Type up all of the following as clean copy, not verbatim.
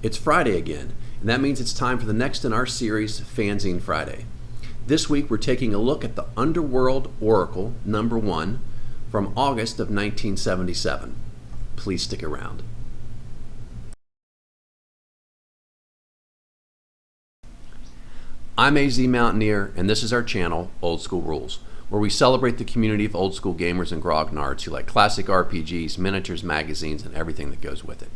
It's Friday again, and that means it's time for the next in our series, Fanzine Friday. This week we're taking a look at the Underworld Oracle #1 from August of 1977. Please stick around. I'm AZ Mountaineer, and this is our channel, Old School Rules, where we celebrate the community of old school gamers and grognards who like classic RPGs, miniatures, magazines, and everything that goes with it.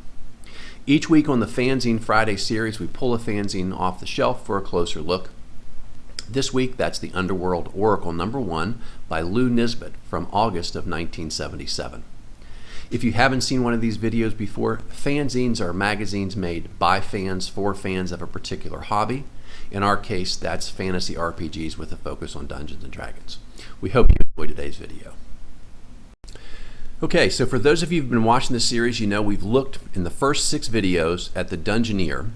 Each week on the Fanzine Friday series, we pull a fanzine off the shelf for a closer look. This week, that's the Underworld Oracle #1 by Lou Nisbet from August of 1977. If you haven't seen one of these videos before, fanzines are magazines made by fans for fans of a particular hobby. In our case, that's fantasy RPGs with a focus on Dungeons and Dragons. We hope you enjoy today's video. Okay, so for those of you who've been watching this series, you know we've looked in the first 6 videos at the Dungeoneer,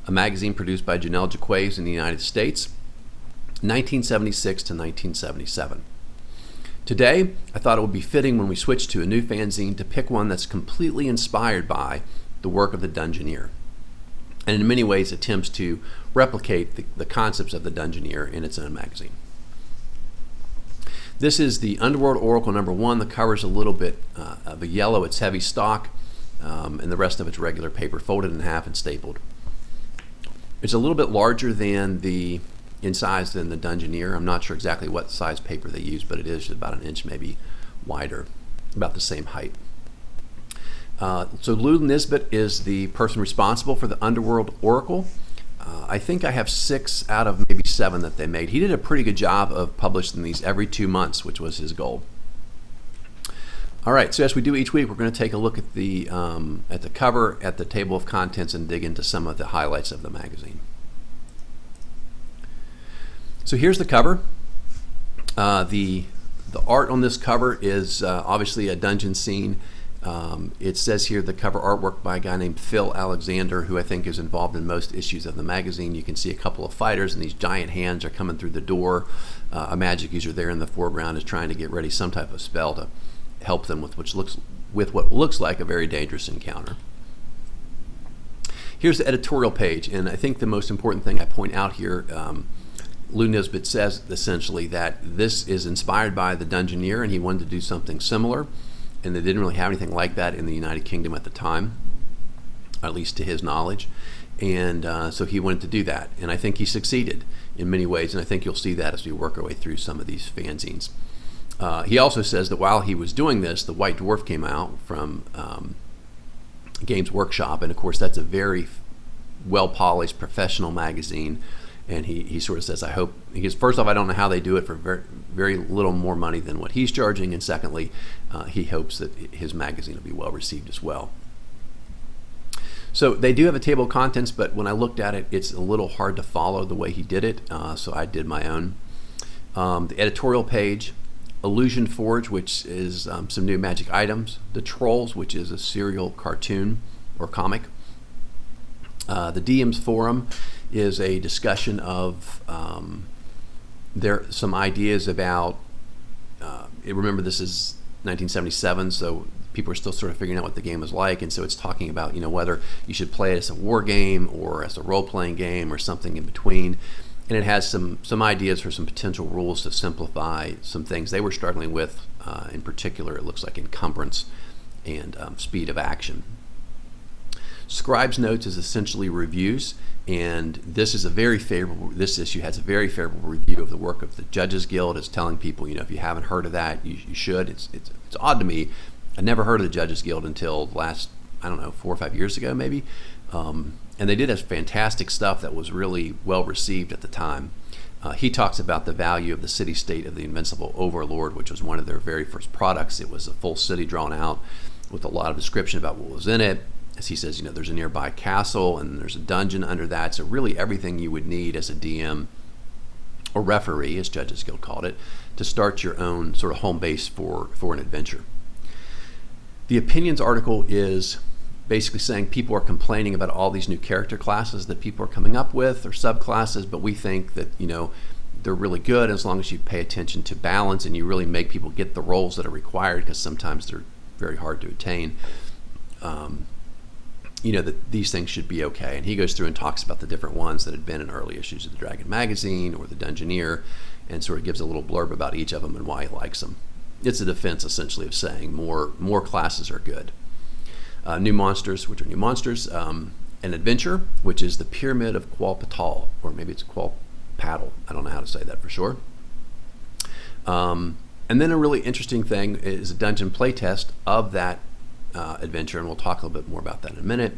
a magazine produced by Jennell Jacquays in the United States, 1976 to 1977. Today, I thought it would be fitting when we switch to a new fanzine to pick one that's completely inspired by the work of the Dungeoneer, and in many ways attempts to replicate the concepts of the Dungeoneer in its own magazine. This is the Underworld Oracle #1. The cover's a little bit of a yellow. It's heavy stock, and the rest of it's regular paper, folded in half and stapled. It's a little bit larger in size than the Dungeoneer. I'm not sure exactly what size paper they use, but it is about an inch maybe wider, about the same height. So Lou Nisbet is the person responsible for the Underworld Oracle. I think I have 6 out of maybe 7 that they made. He did a pretty good job of publishing these every 2 months, which was his goal. All right, so as we do each week, we're going to take a look at the cover, at the table of contents, and dig into some of the highlights of the magazine. So here's the cover. The art on this cover is obviously a dungeon scene. It says here the cover artwork by a guy named Phil Alexander, who I think is involved in most issues of the magazine. You can see a couple of fighters, and these giant hands are coming through the door. A magic user there in the foreground is trying to get ready some type of spell to help them with what looks like a very dangerous encounter. Here's the editorial page, and I think the most important thing I point out here, Lou Nisbet says essentially that this is inspired by the Dungeoneer, and he wanted to do something similar. And they didn't really have anything like that in the United Kingdom at the time, at least to his knowledge. And so he wanted to do that. And I think he succeeded in many ways, and I think you'll see that as we work our way through some of these fanzines. He also says that while he was doing this, The White Dwarf came out from Games Workshop, and of course that's a very well-polished professional magazine. And he sort of says, first off, I don't know how they do it for very, very little more money than what he's charging, and secondly, he hopes that his magazine will be well received as well. So they do have a table of contents, but when I looked at it, it's a little hard to follow the way he did it, so I did my own. The editorial page, Illusion Forge, which is some new magic items, The Trolls, which is a serial cartoon or comic. The DM's Forum is a discussion of some ideas about, remember this is 1977, so people are still sort of figuring out what the game was like, and so it's talking about whether you should play it as a war game or as a role-playing game or something in between. And it has some ideas for some potential rules to simplify some things they were struggling with. In particular, it looks like encumbrance and speed of action. Scribe's Notes is essentially reviews, and this issue has a very favorable review of the work of the Judges Guild. It's telling people, if you haven't heard of that, you should. It's odd to me. I never heard of the Judges Guild until the last, 4 or 5 years ago, maybe. And they did have fantastic stuff that was really well received at the time. He talks about the value of the city-state of the Invincible Overlord, which was one of their very first products. It was a full city drawn out with a lot of description about what was in it. As he says, there's a nearby castle and there's a dungeon under that. So really everything you would need as a DM or referee, as Judges Guild called it, to start your own sort of home base for an adventure. The opinions article is basically saying people are complaining about all these new character classes that people are coming up with, or subclasses, but we think that they're really good as long as you pay attention to balance and you really make people get the roles that are required, because sometimes they're very hard to attain. that these things should be okay. And he goes through and talks about the different ones that had been in early issues of the Dragon magazine or the Dungeoneer, and sort of gives a little blurb about each of them and why he likes them. It's a defense, essentially, of saying more classes are good. New monsters, which are new monsters. An adventure, which is the Pyramid of Qualpatal, or maybe it's Qualpatal. I don't know how to say that for sure. And then a really interesting thing is a dungeon playtest of that adventure, and we'll talk a little bit more about that in a minute.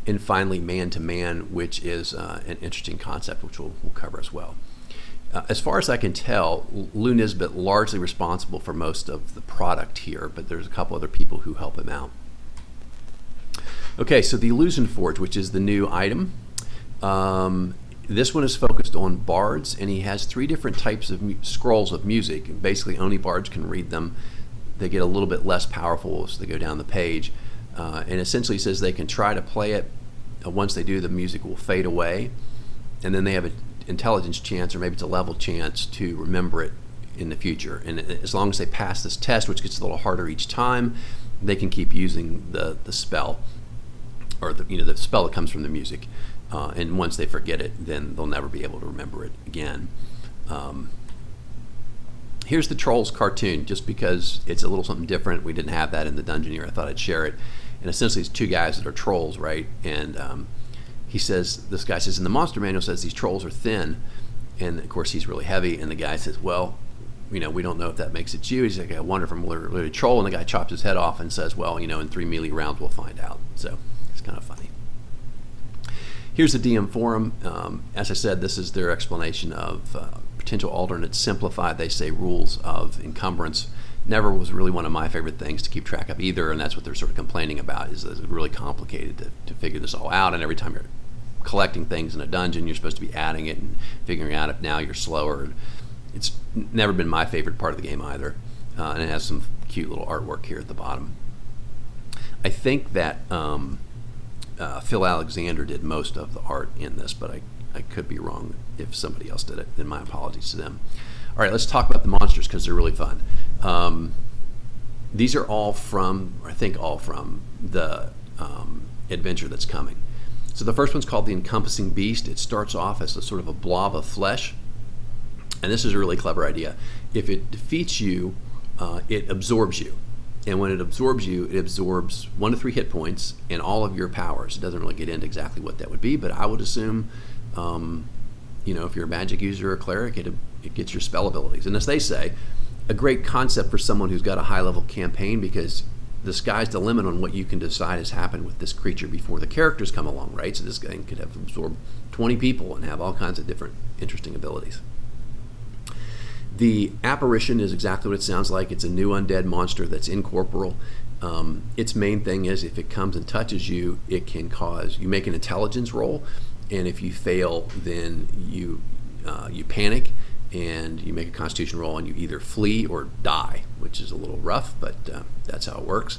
And finally, Man to Man, which is an interesting concept, which we'll cover as well. As far as I can tell, Lou Nisbet largely responsible for most of the product here, but there's a couple other people who help him out. Okay, so the Illusion Forge, which is the new item. This one is focused on bards, and he has 3 different types of scrolls of music. Basically, only bards can read them. They get a little bit less powerful as they go down the page. And essentially says they can try to play it. Once they do, the music will fade away. And then they have an intelligence chance, or maybe it's a level chance, to remember it in the future. And as long as they pass this test, which gets a little harder each time, they can keep using the spell, or the spell that comes from the music. And once they forget it, then they'll never be able to remember it again. Here's the Trolls cartoon, just because it's a little something different. We didn't have that in the Dungeoneer. I thought I'd share it. And essentially, it's 2 guys that are trolls, right? And this guy says, in the monster manual says these trolls are thin. And of course, he's really heavy. And the guy says, well, we don't know if that makes it you. He's like, I wonder if I'm really a troll. And the guy chops his head off and says, well, in 3 melee rounds, we'll find out. So it's kind of funny. Here's the DM forum. As I said, this is their explanation of potential alternates simplified. They say rules of encumbrance. Never was really one of my favorite things to keep track of either, and that's what they're sort of complaining about, is that it's really complicated to figure this all out. And every time you're collecting things in a dungeon, you're supposed to be adding it and figuring out if now you're slower. It's never been my favorite part of the game either. And it has some cute little artwork here at the bottom. I think that Phil Alexander did most of the art in this, but I could be wrong. If somebody else did it, then my apologies to them. All right, let's talk about the monsters, because they're really fun. These are all from the adventure that's coming. So the first one's called the Encompassing Beast. It starts off as a sort of a blob of flesh, and this is a really clever idea. If it defeats you, it absorbs you. And when it absorbs you, it absorbs 1 to 3 hit points and all of your powers. It doesn't really get into exactly what that would be, but I would assume, if you're a magic user or a cleric, it gets your spell abilities. And as they say, a great concept for someone who's got a high-level campaign, because the sky's the limit on what you can decide has happened with this creature before the characters come along, right? So this thing could have absorbed 20 people and have all kinds of different interesting abilities. The apparition is exactly what it sounds like. It's a new undead monster that's incorporeal. Its main thing is if it comes and touches you, it can cause, you make an intelligence roll, and if you fail, then you panic, and you make a constitution roll, and you either flee or die, which is a little rough, but that's how it works.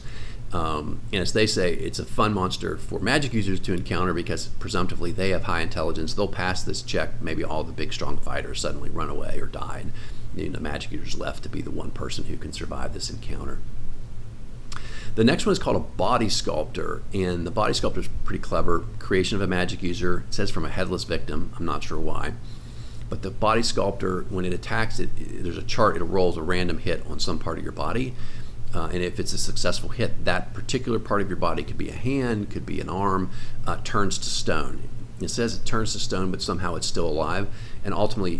And as they say, it's a fun monster for magic users to encounter because presumptively they have high intelligence. They'll pass this check. Maybe all the big strong fighters suddenly run away or die, and the magic user's left to be the one person who can survive this encounter. The next one is called a Body Sculptor, and the Body Sculptor is pretty clever. Creation of a magic user. It says from a headless victim. I'm not sure why. But the Body Sculptor, when it attacks it, there's a chart. It rolls a random hit on some part of your body. And if it's a successful hit, that particular part of your body, could be a hand, could be an arm, turns to stone. It says it turns to stone, but somehow it's still alive. And ultimately,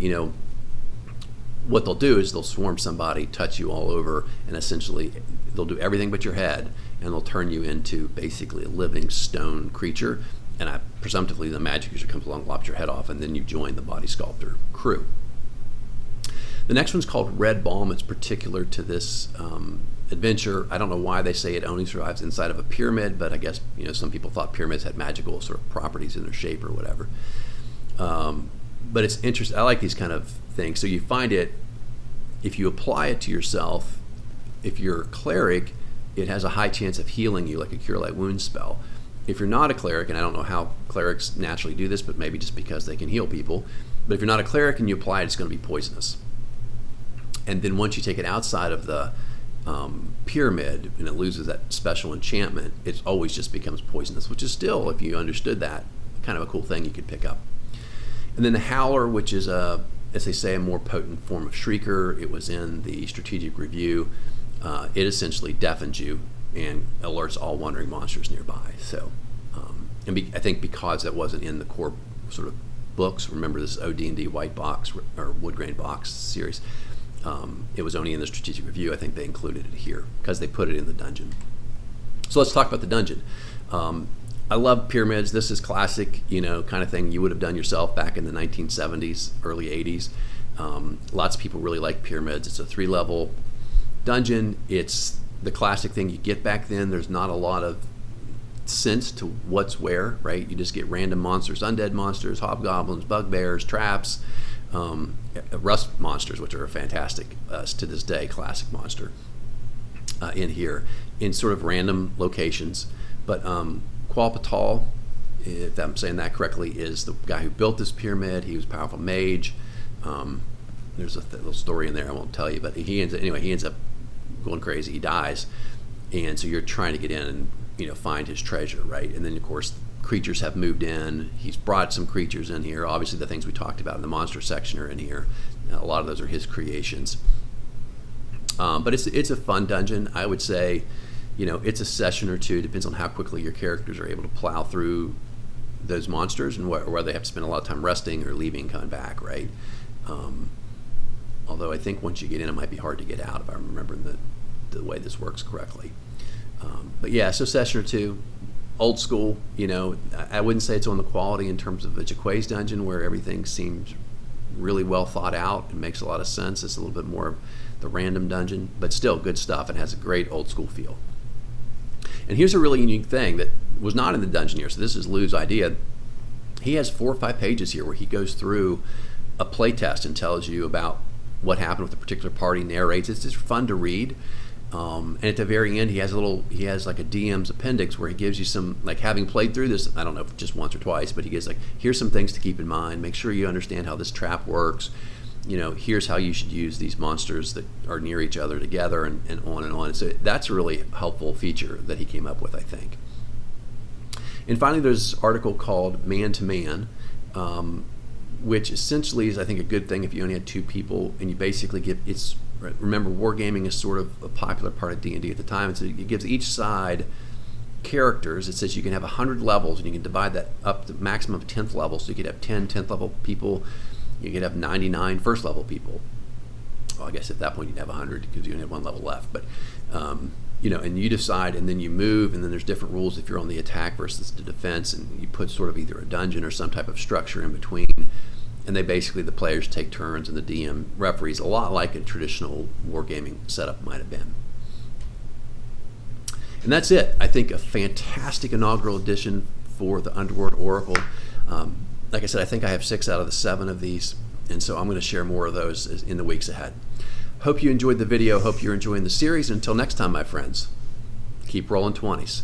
what they'll do is they'll swarm somebody, touch you all over, and essentially they'll do everything but your head, and they'll turn you into basically a living stone creature. And presumptively the magic user comes along, lops your head off, and then you join the Body Sculptor crew. The next one's called Red Balm. It's particular to this adventure. I don't know why they say it only survives inside of a pyramid, but I guess some people thought pyramids had magical sort of properties in their shape or whatever. But it's interesting. I like these kind of things. So you find it, if you apply it to yourself, if you're a cleric, it has a high chance of healing you, like a Cure Light Wounds spell. If you're not a cleric, and I don't know how clerics naturally do this, but maybe just because they can heal people, but if you're not a cleric and you apply it, it's going to be poisonous. And then once you take it outside of the pyramid and it loses that special enchantment, it always just becomes poisonous, which is still, if you understood that, kind of a cool thing you could pick up. And then the Howler, which is as they say, a more potent form of Shrieker. It was in the strategic review. It essentially deafens you and alerts all wandering monsters nearby. So, I think because that wasn't in the core sort of books, remember this OD&D white box or wood grain box series, it was only in the strategic review. I think they included it here because they put it in the dungeon. So let's talk about the dungeon. I love pyramids. This is classic, kind of thing you would have done yourself back in the 1970s, early 80s. Lots of people really like pyramids. It's a 3-level dungeon. It's the classic thing you get back then. There's not a lot of sense to what's where, right? You just get random monsters, undead monsters, hobgoblins, bugbears, traps, rust monsters, which are a fantastic, to this day, classic monster in here, in sort of random locations. But Qualpatal, if I'm saying that correctly, is the guy who built this pyramid. He was a powerful mage. There's a little story in there I won't tell you, but he ends up going crazy. He dies, and so you're trying to get in and find his treasure, right? And then of course creatures have moved in. He's brought some creatures in here. Obviously the things we talked about in the monster section are in here. A lot of those are his creations. But it's a fun dungeon. I would say, it's a session or two. Depends on how quickly your characters are able to plow through those monsters and whether they have to spend a lot of time resting or leaving and coming back, right? Although I think once you get in, it might be hard to get out if I'm remembering the way this works correctly. But yeah, so session or two, old school. I wouldn't say it's on the quality in terms of the Jacquays dungeon where everything seems really well thought out and makes a lot of sense. It's a little bit more of the random dungeon, but still good stuff and has a great old school feel. And here's a really unique thing that was not in the Dungeoneer. So this is Lou's idea. He has 4 or 5 pages here where he goes through a playtest and tells you about what happened with a particular party, narrates. It's just fun to read. And at the very end, he has like a DM's appendix where he gives you some, like, having played through this, I don't know if just once or twice, but he gives like, here's some things to keep in mind. Make sure you understand how this trap works. Here's how you should use these monsters that are near each other together, and on and on. So that's a really helpful feature that he came up with, I think. And finally, there's this article called Man to Man, which essentially is, I think, a good thing if you only had 2 people and you basically remember, wargaming is sort of a popular part of D&D at the time, and so it gives each side characters. It says you can have 100 levels, and you can divide that up to maximum of 10th level, so you could have 10 10th level people, you could have 99 first level people. Well, I guess at that point you'd have 100 because you only have 1 level left, but and you decide, and then you move, and then there's different rules if you're on the attack versus the defense, and you put sort of either a dungeon or some type of structure in between. And they basically, the players take turns and the DM referees, a lot like a traditional wargaming setup might have been. And that's it. I think a fantastic inaugural edition for the Underworld Oracle. Like I said, I think I have 6 out of the 7 of these, and so I'm going to share more of those in the weeks ahead. Hope you enjoyed the video. Hope you're enjoying the series. Until next time, my friends, keep rolling 20s.